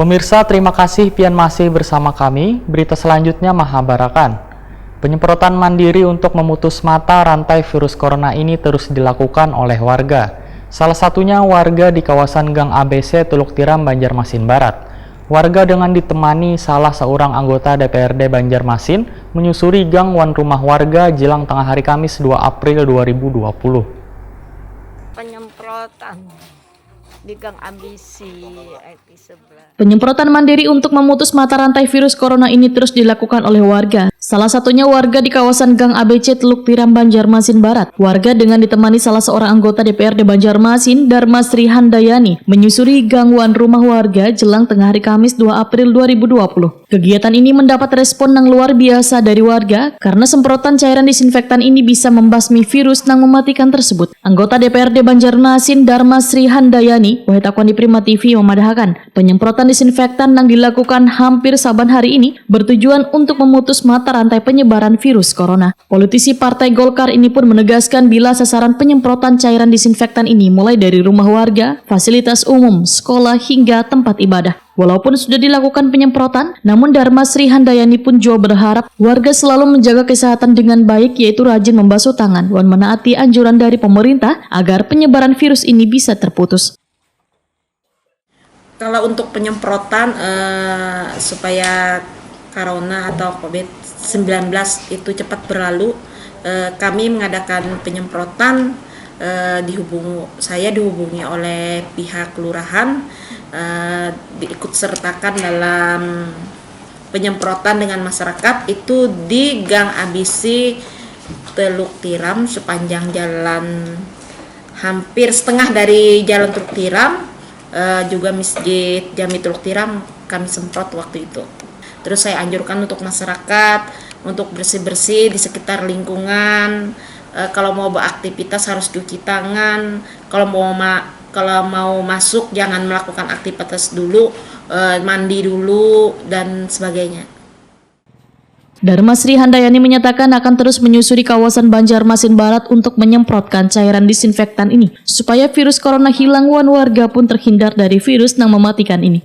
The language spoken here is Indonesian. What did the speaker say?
Pemirsa, terima kasih pian masih bersama kami. Berita selanjutnya Mahabarakan. Penyemprotan mandiri untuk memutus mata rantai virus corona ini terus dilakukan oleh warga. Salah satunya warga di kawasan Gang ABC Teluk Tiram, Banjarmasin Barat. Warga dengan ditemani salah seorang anggota DPRD Banjarmasin menyusuri gang wan rumah warga jelang tengah hari Kamis 2 April 2020. Penyemprotan di Gang ABC IT sebelah. Penyemprotan mandiri untuk memutus mata rantai virus corona ini terus dilakukan oleh warga. Salah satunya warga di kawasan Gang ABC Teluk Tiram, Banjarmasin Barat. Warga dengan ditemani salah seorang anggota DPRD Banjarmasin, Dharma Sri Handayani, menyusuri gangguan rumah warga jelang tengah hari Kamis 2 April 2020. Kegiatan ini mendapat respon yang luar biasa dari warga karena semprotan cairan disinfektan ini bisa membasmi virus yang mematikan tersebut. Anggota DPRD Banjarmasin, Dharma Sri Handayani, Wahid Akwani Prima TV memadahkan penyemprotan disinfektan yang dilakukan hampir saban hari ini bertujuan untuk memutus mata rantai penyebaran virus corona. Politisi Partai Golkar ini pun menegaskan bila sasaran penyemprotan cairan disinfektan ini mulai dari rumah warga, fasilitas umum, sekolah hingga tempat ibadah. Walaupun sudah dilakukan penyemprotan, namun Dharma Sri Handayani pun juga berharap warga selalu menjaga kesehatan dengan baik, yaitu rajin membasuh tangan dan menaati anjuran dari pemerintah agar penyebaran virus ini bisa terputus. Kalau untuk penyemprotan supaya corona atau COVID-19 itu cepat berlalu, kami mengadakan penyemprotan, saya dihubungi oleh pihak kelurahan, diikut sertakan dalam penyemprotan dengan masyarakat itu di Gang ABC Teluk Tiram sepanjang jalan hampir setengah dari jalan Teluk Tiram, juga Masjid Jami Teluk Tiram kami semprot waktu itu. Terus saya anjurkan untuk masyarakat untuk bersih-bersih di sekitar lingkungan. Kalau mau beraktivitas harus cuci tangan. Kalau mau masuk jangan melakukan aktivitas dulu, mandi dulu dan sebagainya. Dharma Sri Handayani menyatakan akan terus menyusuri kawasan Banjarmasin Barat untuk menyemprotkan cairan disinfektan ini supaya virus corona hilang dan warga pun terhindar dari virus yang mematikan ini.